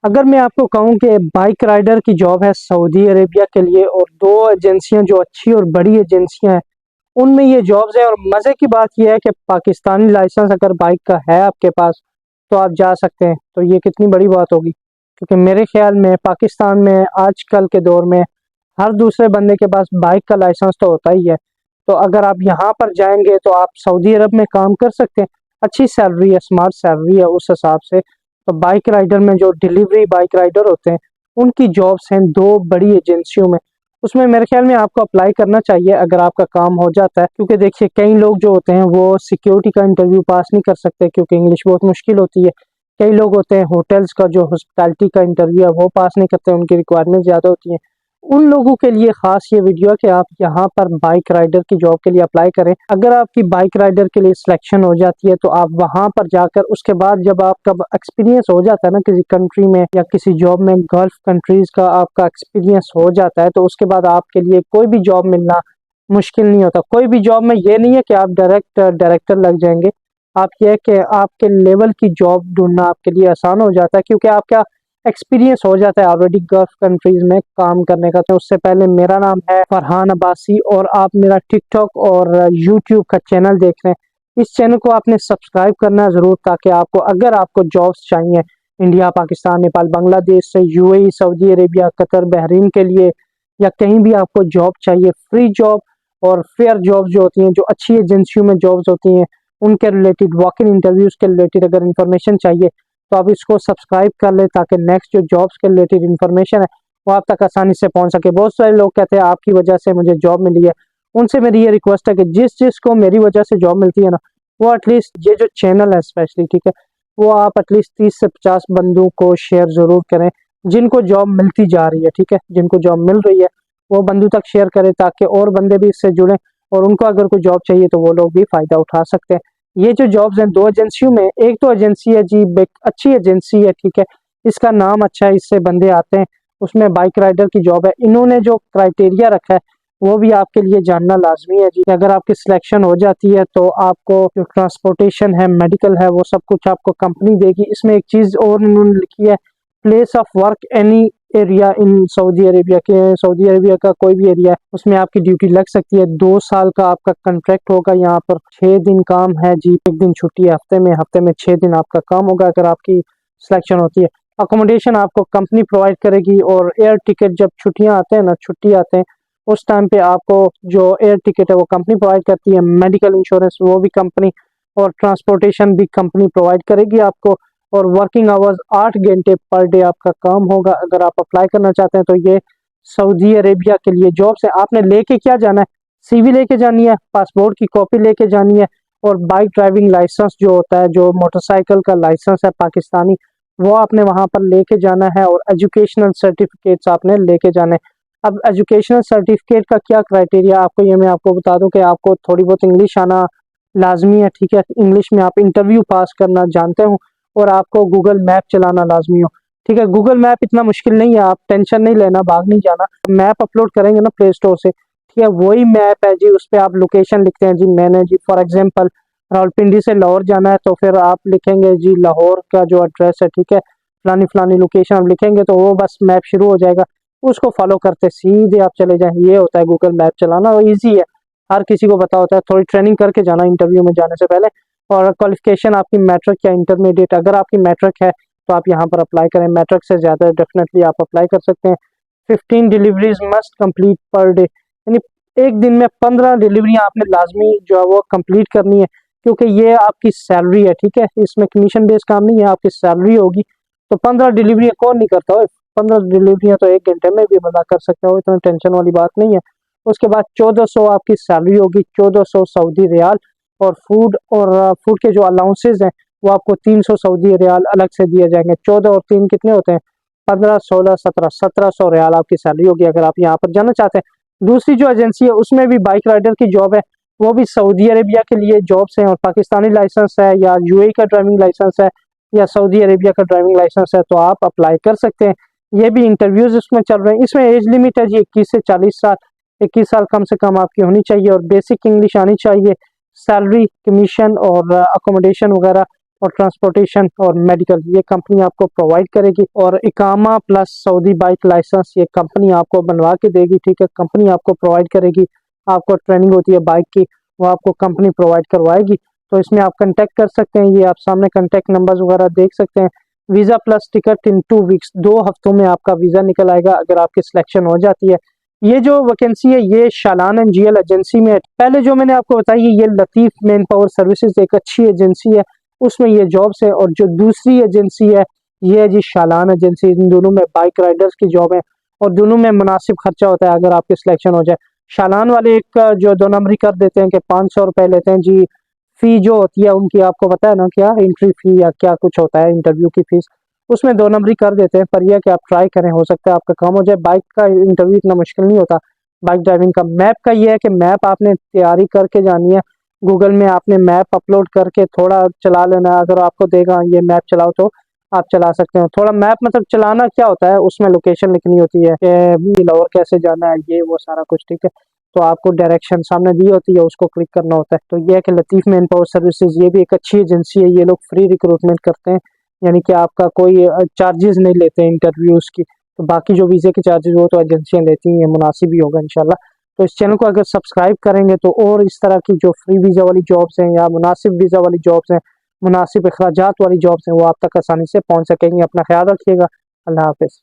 अगर मैं आपको कहूँ कि बाइक राइडर की जॉब है सऊदी अरेबिया के लिए और दो एजेंसियां जो अच्छी और बड़ी एजेंसियां हैं उनमें ये जॉब्स है। और मज़े की बात यह है कि पाकिस्तानी लाइसेंस अगर बाइक का है आपके पास तो आप जा सकते हैं। तो ये कितनी बड़ी बात होगी, क्योंकि मेरे ख्याल में पाकिस्तान में आजकल के दौर में हर दूसरे बंदे के पास बाइक का लाइसेंस तो होता ही है। तो अगर आप यहाँ पर जाएंगे तो आप सऊदी अरब में काम कर सकते हैं। अच्छी सैलरी है, स्मार्ट सैलरी है उस हिसाब से। तो बाइक राइडर में जो डिलीवरी बाइक राइडर होते हैं उनकी जॉब्स हैं दो बड़ी एजेंसियों में। उसमें मेरे ख्याल में आपको अप्लाई करना चाहिए अगर आपका काम हो जाता है, क्योंकि देखिए कई लोग जो होते हैं वो सिक्योरिटी का इंटरव्यू पास नहीं कर सकते क्योंकि इंग्लिश बहुत मुश्किल होती है। कई लोग होते हैं होटल्स का जो हॉस्पिटैलिटी का इंटरव्यू है वो पास नहीं करते, उनकी रिक्वायरमेंट ज़्यादा होती है। उन लोगों के लिए खास ये वीडियो है कि आप यहाँ पर बाइक राइडर की जॉब के लिए अप्लाई करें। अगर आपकी बाइक राइडर के लिए सिलेक्शन हो जाती है तो आप वहाँ पर जाकर उसके बाद जब आपका एक्सपीरियंस हो जाता है ना किसी कंट्री में या किसी जॉब में, गल्फ कंट्रीज का आपका एक्सपीरियंस हो जाता है तो उसके बाद आपके लिए कोई भी जॉब मिलना मुश्किल नहीं होता। कोई भी जॉब में ये नहीं है कि आप डायरेक्ट डायरेक्टर लग जाएंगे। आप ये है कि आपके लेवल की जॉब ढूंढना आपके लिए आसान हो जाता है क्योंकि आपका एक्सपीरियंस हो जाता है ऑलरेडी गल्फ कंट्रीज में काम करने का। तो उससे पहले मेरा नाम है फरहान अब्बासी और आप मेरा टिकटॉक और यूट्यूब का चैनल देख रहे हैं। इस चैनल को आपने सब्सक्राइब करना ज़रूर, ताकि आपको अगर आपको जॉब्स चाहिए इंडिया, पाकिस्तान, नेपाल, बांग्लादेश से, UAE, Saudi Arabia, Qatar, Bahrain के लिए या कहीं भी आपको जॉब चाहिए, फ्री जॉब और फेयर जॉब जो होती हैं, जो अच्छी एजेंसियों में जॉब्स होती हैं उनके रिलेटेड, वॉक इन इंटरव्यूज़ के रिलेटेड अगर इन्फॉर्मेशन चाहिए तो आप इसको सब्सक्राइब कर ले ताकि नेक्स्ट जो जॉब्स के रिलेटेड इन्फॉर्मेशन है वो आप तक आसानी से पहुंच सके। बहुत सारे लोग कहते हैं आपकी वजह से मुझे जॉब मिली है। उनसे मेरी ये रिक्वेस्ट है कि जिस जिस को मेरी वजह से जॉब मिलती है ना, वो एटलीस्ट ये जो चैनल है स्पेशली, ठीक है, वो आप एटलीस्ट 30 से 50 बंदों को शेयर ज़रूर करें जिनको जॉब मिलती जा रही है। ठीक है, जिनको जॉब मिल रही है वो बंदों तक शेयर करें ताकि और बंदे भी इससे जुड़ें और उनको अगर कोई जॉब चाहिए तो वो लोग भी फ़ायदा उठा सकते हैं। ये जो जॉब्स हैं दो एजेंसियों में, एक तो एजेंसी है जी, एक अच्छी एजेंसी है, ठीक है, इसका नाम अच्छा है, इससे बंदे आते हैं, उसमें बाइक राइडर की जॉब है। इन्होंने जो क्राइटेरिया रखा है वो भी आपके लिए जानना लाजमी है जी। अगर आपकी सिलेक्शन हो जाती है तो आपको जो ट्रांसपोर्टेशन है, मेडिकल है, वो सब कुछ आपको कंपनी देगी। इसमें एक चीज़ और इन्होंने लिखी है, place of work any area in Saudi Arabia के, सऊदी अरेबिया का कोई भी एरिया है उसमें आपकी ड्यूटी लग सकती है। 2 साल का आपका कॉन्ट्रैक्ट होगा। यहाँ पर 6 दिन काम है जी, 1 दिन छुट्टी है हफ्ते में 6 दिन आपका काम होगा अगर आपकी सिलेक्शन होती है। अकोमोडेशन आपको कंपनी प्रोवाइड करेगी और एयर टिकट जब छुट्टियाँ आते हैं ना, छुट्टी आते हैं उस टाइम पे आपको जो एयर टिकट है वो कंपनी प्रोवाइड करती है। मेडिकल इंश्योरेंस वो भी कंपनी, और ट्रांसपोर्टेशन भी कंपनी प्रोवाइड करेगी आपको। और वर्किंग आवर्स 8 घंटे पर डे आपका काम होगा। अगर आप अप्लाई करना चाहते हैं तो ये सऊदी अरेबिया के लिए जॉब्स है। आपने लेके क्या जाना है, सीवी लेके जानी है, पासपोर्ट की कॉपी लेके जानी है और बाइक ड्राइविंग लाइसेंस जो होता है, जो मोटरसाइकिल का लाइसेंस है पाकिस्तानी, वो आपने वहाँ पर लेके जाना है और एजुकेशनल सर्टिफिकेट्स आपने लेके जाने। अब एजुकेशनल सर्टिफिकेट का क्या क्राइटेरिया आपको, ये मैं आपको बता दूं कि आपको थोड़ी बहुत इंग्लिश आना लाजमी है। ठीक है, इंग्लिश में आप इंटरव्यू पास करना जानते हो और आपको गूगल मैप चलाना लाजमी हो। ठीक है, गूगल मैप इतना मुश्किल नहीं है, आप टेंशन नहीं लेना, भाग नहीं जाना। मैप अपलोड करेंगे ना प्ले स्टोर से, ठीक है, वही मैप है जी, उस पर आप लोकेशन लिखते हैं जी। मैंने जी फॉर एग्जांपल रावलपिंडी से लाहौर जाना है तो फिर आप लिखेंगे जी लाहौर का जो एड्रेस है, ठीक है, फलानी फलानी लोकेशन आप लिखेंगे तो वो बस मैप शुरू हो जाएगा, उसको फॉलो करते सीधे आप चले जाएं। ये होता है गूगल मैप चलाना, और ईजी है, हर किसी को पता होता है। थोड़ी ट्रेनिंग करके जाना इंटरव्यू में जाने से पहले। और क्वालिफिकेशन आपकी मैट्रिक या इंटरमीडिएट, अगर आपकी मैट्रिक है तो आप यहाँ पर अप्लाई करें। मैट्रिक से ज़्यादा डेफिनेटली आप अप्लाई कर सकते हैं। 15 deliveries must complete per day, यानी एक दिन में 15 डिलीवरियाँ आपने लाजमी जो है वो कंप्लीट करनी है, क्योंकि ये आपकी सैलरी है। ठीक है, इसमें कमीशन बेस्ड काम नहीं है, आपकी सैलरी होगी। तो 15 डिलीवरियाँ कौन नहीं करता हो, 15 डिलीवरियाँ तो 1 घंटे में भी बंदा कर सकता हो, इतना टेंशन वाली बात नहीं है। उसके बाद 1400 आपकी सैलरी होगी, 1400 सऊदी रियाल। और फूड के जो अलाउंसेज हैं वो आपको 300 सऊदी रियाल अलग से दिए जाएंगे। 14 और 3 कितने होते हैं, 15, 16, 17, 1700 रियाल आपकी सैलरी होगी अगर आप यहाँ पर जाना चाहते हैं। दूसरी जो एजेंसी है उसमें भी बाइक राइडर की जॉब है, वो भी सऊदी अरेबिया के लिए जॉब्स हैं और पाकिस्तानी लाइसेंस है या यूएई का ड्राइविंग लाइसेंस है या सऊदी अरेबिया का ड्राइविंग लाइसेंस है तो आप अप्लाई कर सकते हैं। ये भी इंटरव्यूज इसमें चल रहे हैं। इसमें एज लिमिट है जी 21 से 40 साल, 21 साल कम से कम आपकी होनी चाहिए और बेसिक इंग्लिश आनी चाहिए। सैलरी, कमीशन और अकोमोडेशन वगैरह और ट्रांसपोर्टेशन और मेडिकल ये कंपनी आपको प्रोवाइड करेगी। और इकामा प्लस सऊदी बाइक लाइसेंस ये कंपनी आपको बनवा के देगी, ठीक है। कंपनी आपको प्रोवाइड करेगी, आपको ट्रेनिंग होती है बाइक की, वो आपको कंपनी प्रोवाइड करवाएगी। तो इसमें आप कांटेक्ट कर सकते हैं, ये आप सामने कांटेक्ट नंबर्स वगैरह देख सकते हैं। वीज़ा प्लस टिकट इन 2 वीक्स, 2 हफ्तों में आपका वीज़ा निकल आएगा अगर आपकी सिलेक्शन हो जाती है। ये जो वैकेंसी है ये शालान एनजीएल एजेंसी में है। पहले जो मैंने आपको बताई ये लतीफ़ मैन पावर सर्विसेज एक अच्छी एजेंसी है, उसमें ये जॉब्स है। और जो दूसरी एजेंसी है ये है जी शालान एजेंसी। इन दोनों में बाइक राइडर्स की जॉब है और दोनों में मुनासिब खर्चा होता है अगर आपकी सिलेक्शन हो जाए। शालान वाले एक जो 2 नंबरी कर देते हैं कि 500 रुपये लेते हैं जी, फ़ी जो होती है उनकी आपको पता है ना, क्या एंट्री फ़ी या क्या कुछ होता है इंटरव्यू की फ़ीस, उसमें 2 नंबरी कर देते हैं। पर यह कि आप ट्राई करें, हो सकता है आपका काम हो जाए। बाइक का इंटरव्यू इतना मुश्किल नहीं होता बाइक ड्राइविंग का। मैप का ये है कि मैप आपने तैयारी करके जानी है, गूगल में आपने मैप अपलोड करके थोड़ा चला लेना है। अगर आपको देगा ये मैप चलाओ तो आप चला सकते हो। थोड़ा मैप मतलब चलाना क्या होता है, उसमें लोकेशन लिखनी होती है कि लाहौर कैसे जाना है, ये वो सारा कुछ, ठीक है। तो आपको डायरेक्शन सामने दी होती है, उसको क्लिक करना होता है। तो ये है कि लतीफ़ मैन पावर सर्विसेज ये भी एक अच्छी एजेंसी है। ये लोग फ्री रिक्रूटमेंट करते हैं, यानी कि आपका कोई चार्जेस नहीं लेते इंटरव्यूज़ की। तो बाकी जो वीज़े के चार्जेस वो तो एजेंसियाँ लेती हैं, मुनासिब ही होगा इंशाल्लाह। तो इस चैनल को अगर सब्सक्राइब करेंगे तो और इस तरह की जो फ्री वीज़ा वाली जॉब्स हैं या मुनासिब वीज़ा वाली जॉब्स हैं, मुनासिब अखराजात वाली जॉब्स हैं, वो आप तक आसानी से पहुँच सकेंगी। अपना ख्याल रखिएगा। अल्लाह हाफ़िज़।